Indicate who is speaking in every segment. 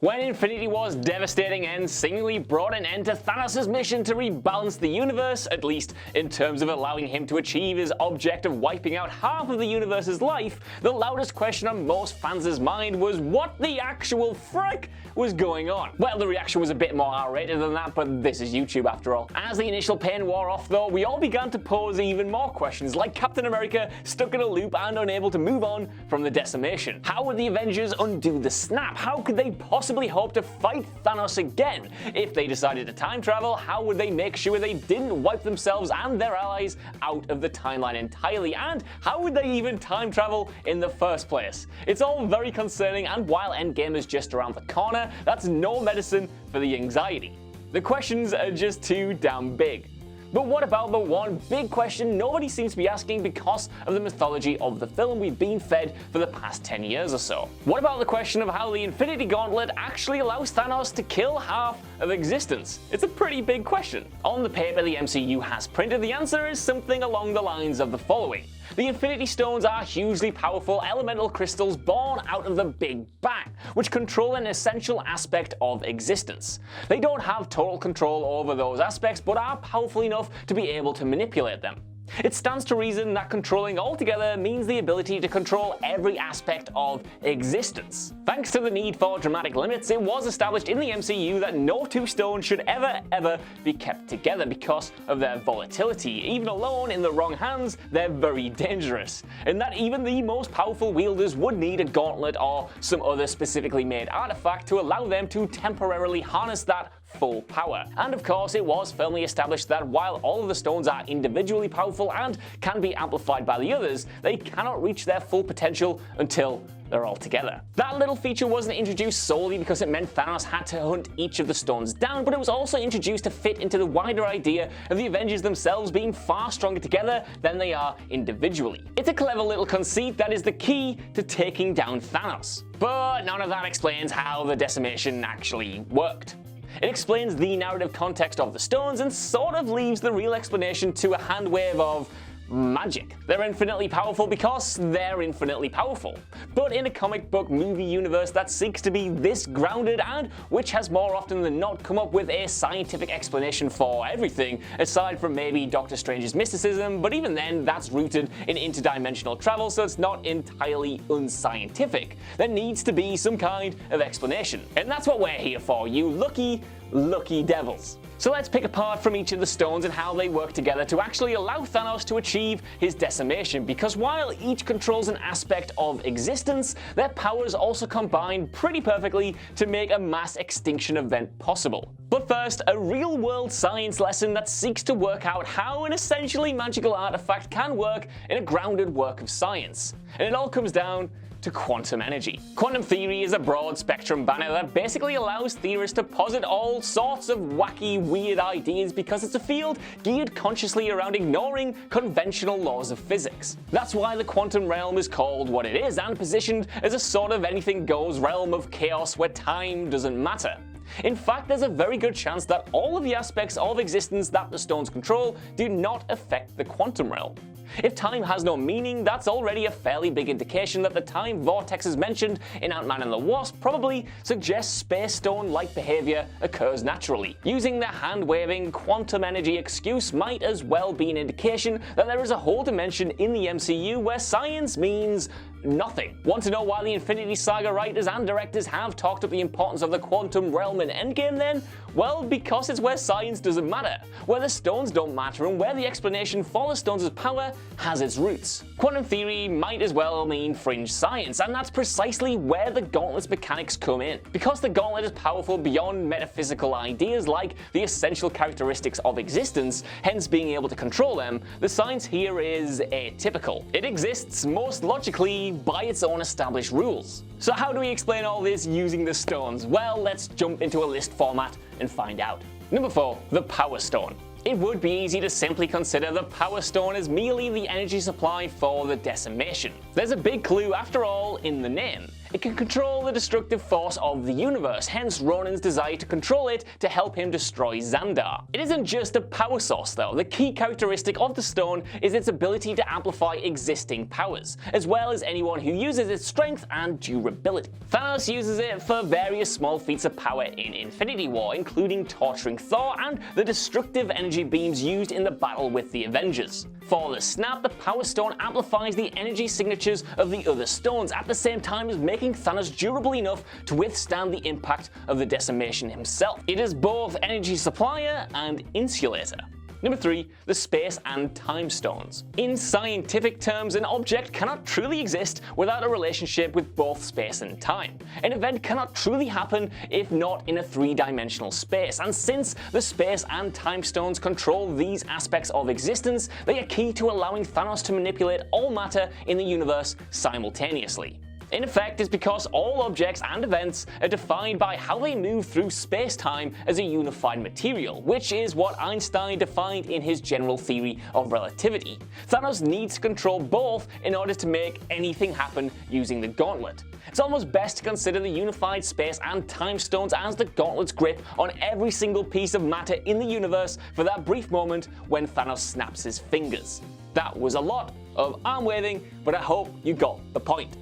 Speaker 1: When Infinity War's devastating end seemingly brought an end to Thanos' mission to rebalance the universe, at least in terms of allowing him to achieve his object of wiping out half of the universe's life, the loudest question on most fans' mind was what the actual frick was going on. Well, the reaction was a bit more R-rated than that, but this is YouTube after all. As the initial pain wore off though, we all began to pose even more questions, like Captain America stuck in a loop and unable to move on from the Decimation. How would the Avengers undo the snap? How could they possibly hope to fight Thanos again? If they decided to time travel, how would they make sure they didn't wipe themselves and their allies out of the timeline entirely? And how would they even time travel in the first place? It's all very concerning, and while Endgame is just around the corner, that's no medicine for the anxiety. The questions are just too damn big. But what about the one big question nobody seems to be asking because of the mythology of the film we've been fed for the past 10 years or so? What about the question of how the Infinity Gauntlet actually allows Thanos to kill half of existence? It's a pretty big question. On the paper the MCU has printed, the answer is something along the lines of the following. The Infinity Stones are hugely powerful elemental crystals born out of the Big Bang, which control an essential aspect of existence. They don't have total control over those aspects, but are powerful enough to be able to manipulate them. It stands to reason that controlling altogether means the ability to control every aspect of existence. Thanks to the need for dramatic limits, it was established in the MCU that no two stones should ever be kept together because of their volatility. Even alone in the wrong hands, they're very dangerous. And that even the most powerful wielders would need a gauntlet or some other specifically made artifact to allow them to temporarily harness that full power. And of course, it was firmly established that while all of the stones are individually powerful and can be amplified by the others, they cannot reach their full potential until they're all together. That little feature wasn't introduced solely because it meant Thanos had to hunt each of the stones down, but it was also introduced to fit into the wider idea of the Avengers themselves being far stronger together than they are individually. It's a clever little conceit that is the key to taking down Thanos. But none of that explains how the Decimation actually worked. It explains the narrative context of the stones and sort of leaves the real explanation to a handwave of magic. They're infinitely powerful because they're infinitely powerful. But in a comic book movie universe that seeks to be this grounded and which has more often than not come up with a scientific explanation for everything, aside from maybe Doctor Strange's mysticism, but even then that's rooted in interdimensional travel, so it's not entirely unscientific. There needs to be some kind of explanation. And that's what we're here for, you lucky devils. So let's pick apart from each of the stones and how they work together to actually allow Thanos to achieve his decimation, because while each controls an aspect of existence, their powers also combine pretty perfectly to make a mass extinction event possible. But first, a real-world science lesson that seeks to work out how an essentially magical artifact can work in a grounded work of science. And it all comes down to quantum energy. Quantum theory is a broad spectrum banner that basically allows theorists to posit all sorts of wacky, weird ideas because it's a field geared consciously around ignoring conventional laws of physics. That's why the quantum realm is called what it is and positioned as a sort of anything goes realm of chaos where time doesn't matter. In fact, there's a very good chance that all of the aspects of existence that the stones control do not affect the quantum realm. If time has no meaning, that's already a fairly big indication that the time vortexes mentioned in Ant-Man and the Wasp probably suggests space stone-like behavior occurs naturally. Using the hand-waving quantum energy excuse might as well be an indication that there is a whole dimension in the MCU where science means nothing. Want to know why the Infinity Saga writers and directors have talked up the importance of the quantum realm in Endgame then? Well, because it's where science doesn't matter, where the stones don't matter, and where the explanation for the stones' power has its roots. Quantum theory might as well mean fringe science, and that's precisely where the Gauntlet's mechanics come in. Because the Gauntlet is powerful beyond metaphysical ideas like the essential characteristics of existence, hence being able to control them, the science here is atypical. It exists most logically by its own established rules. So how do we explain all this using the stones? Well, let's jump into a list format and find out. Number 4, the Power Stone. It would be easy to simply consider the Power Stone as merely the energy supply for the Decimation. There's a big clue after all in the name. it can control the destructive force of the universe, hence Ronan's desire to control it to help him destroy Xandar. It isn't just a power source though. The key characteristic of the stone is its ability to amplify existing powers, as well as anyone who uses its strength and durability. Thanos uses it for various small feats of power in Infinity War, including torturing Thor and the destructive energy beams used in the battle with the Avengers. For the snap, the Power Stone amplifies the energy signatures of the other stones, at the same time as making Thanos durable enough to withstand the impact of the Decimation himself. It is both energy supplier and insulator. Number 3. The Space and Time Stones. In scientific terms, an object cannot truly exist without a relationship with both space and time. An event cannot truly happen if not in a three-dimensional space, and since the Space and Time Stones control these aspects of existence, they are key to allowing Thanos to manipulate all matter in the universe simultaneously. In effect, it's because all objects and events are defined by how they move through space-time as a unified material, which is what Einstein defined in his general theory of relativity. Thanos needs to control both in order to make anything happen using the gauntlet. It's almost best to consider the unified space and time stones as the gauntlet's grip on every single piece of matter in the universe for that brief moment when Thanos snaps his fingers. That was a lot of arm waving, but I hope you got the point.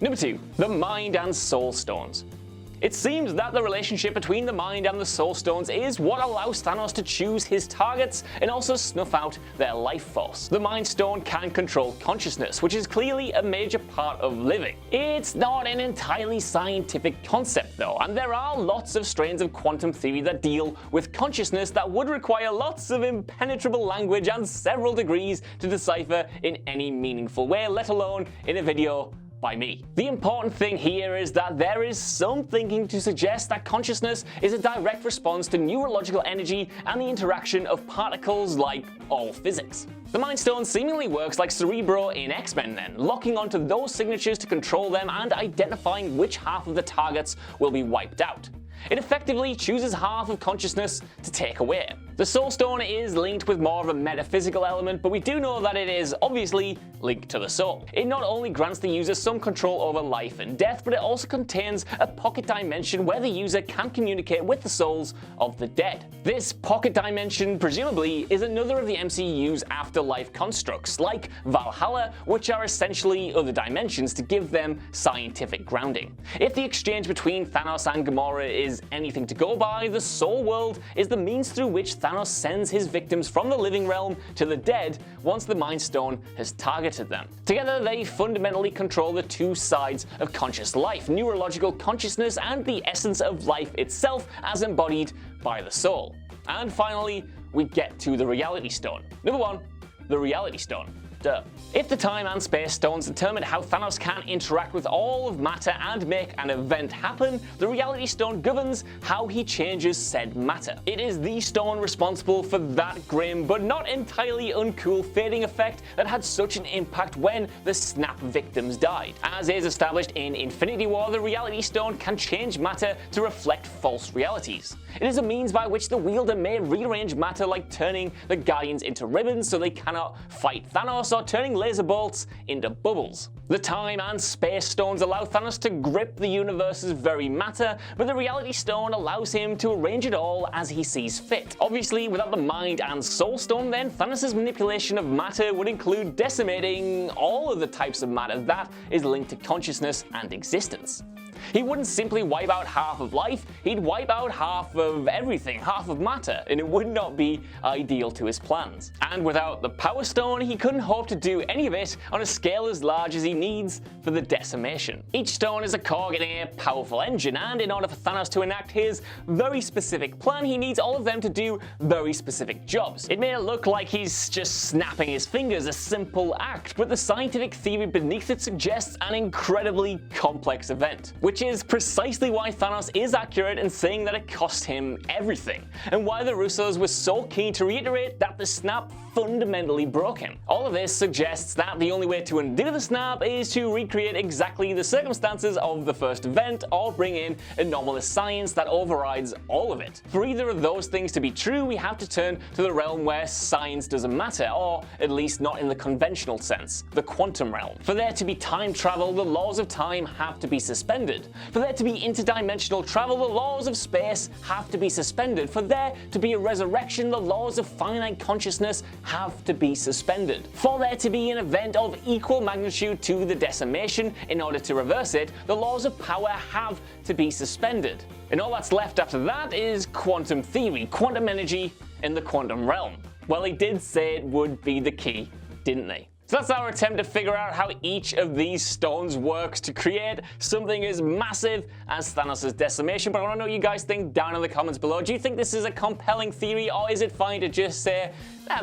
Speaker 1: Number 2. The Mind and Soul Stones. It seems that the relationship between the Mind and the Soul Stones is what allows Thanos to choose his targets and also snuff out their life force. The Mind Stone can control consciousness, which is clearly a major part of living. It's not an entirely scientific concept though, and there are lots of strains of quantum theory that deal with consciousness that would require lots of impenetrable language and several degrees to decipher in any meaningful way, let alone in a video by me. The important thing here is that there is some thinking to suggest that consciousness is a direct response to neurological energy and the interaction of particles like all physics. The Mind Stone seemingly works like Cerebro in X-Men then, locking onto those signatures to control them and identifying which half of the targets will be wiped out. It effectively chooses half of consciousness to take away. The Soul Stone is linked with more of a metaphysical element, but we do know that it is obviously linked to the soul. It not only grants the user some control over life and death, but it also contains a pocket dimension where the user can communicate with the souls of the dead. This pocket dimension, presumably, is another of the MCU's afterlife constructs, like Valhalla, which are essentially other dimensions to give them scientific grounding. If the exchange between Thanos and Gamora is anything to go by, the Soul World is the means through which Thanos sends his victims from the living realm to the dead once the Mind Stone has targeted them. Together, they fundamentally control the two sides of conscious life, neurological consciousness and the essence of life itself as embodied by the soul. And finally, we get to the Reality Stone. Number 1, the Reality Stone. Duh. If the Time and Space Stones determine how Thanos can interact with all of matter and make an event happen, the Reality Stone governs how he changes said matter. It is the stone responsible for that grim but not entirely uncool fading effect that had such an impact when the snap victims died. As is established in Infinity War, the Reality Stone can change matter to reflect false realities. It is a means by which the wielder may rearrange matter, like turning the Guardians into ribbons so they cannot fight Thanos, or turning laser bolts into bubbles. The Time and Space Stones allow Thanos to grip the universe's very matter, but the Reality Stone allows him to arrange it all as he sees fit. Obviously, without the Mind and Soul Stone, then Thanos' manipulation of matter would include decimating all of the types of matter that is linked to consciousness and existence. He wouldn't simply wipe out half of life, he'd wipe out half of everything, half of matter, and it would not be ideal to his plans. And without the Power Stone, he couldn't hope to do any of it on a scale as large as he needs for the Decimation. Each stone is a cog in a powerful engine, and in order for Thanos to enact his very specific plan, he needs all of them to do very specific jobs. It may look like he's just snapping his fingers, a simple act, but the scientific theory beneath it suggests an incredibly complex event, which which is precisely why Thanos is accurate in saying that it cost him everything, and why the Russos were so keen to reiterate that the snap fundamentally broke him. All of this suggests that the only way to undo the snap is to recreate exactly the circumstances of the first event, or bring in anomalous science that overrides all of it. For either of those things to be true, we have to turn to the realm where science doesn't matter, or at least not in the conventional sense, the quantum realm. For there to be time travel, the laws of time have to be suspended. For there to be interdimensional travel, the laws of space have to be suspended. For there to be a resurrection, the laws of finite consciousness have to be suspended. For there to be an event of equal magnitude to the Decimation, in order to reverse it, the laws of power have to be suspended. And all that's left after that is quantum theory, quantum energy in the quantum realm. Well, they did say it would be the key, didn't they? So that's our attempt to figure out how each of these stones works to create something as massive as Thanos' Decimation. But I want to know what you guys think down in the comments below. Do you think this is a compelling theory, or is it fine to just say,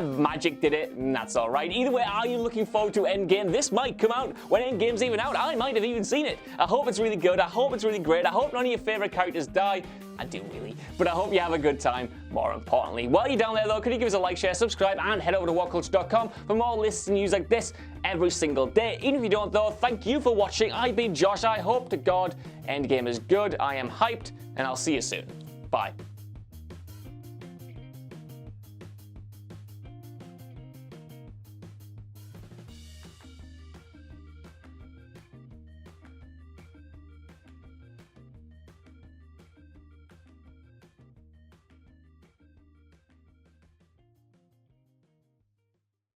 Speaker 1: magic did it, and that's alright? Either way, are you looking forward to Endgame? This might come out when Endgame's even out. I might have even seen it. I hope it's really good. I hope it's really great. I hope none of your favourite characters die. I do really. But I hope you have a good time, more importantly. While you're down there though, could you give us a like, share, subscribe, and head over to whatculture.com for more lists and news like this every single day. Even if you don't though, thank you for watching. I've been Josh. I hope to God Endgame is good. I am hyped, and I'll see you soon. Bye.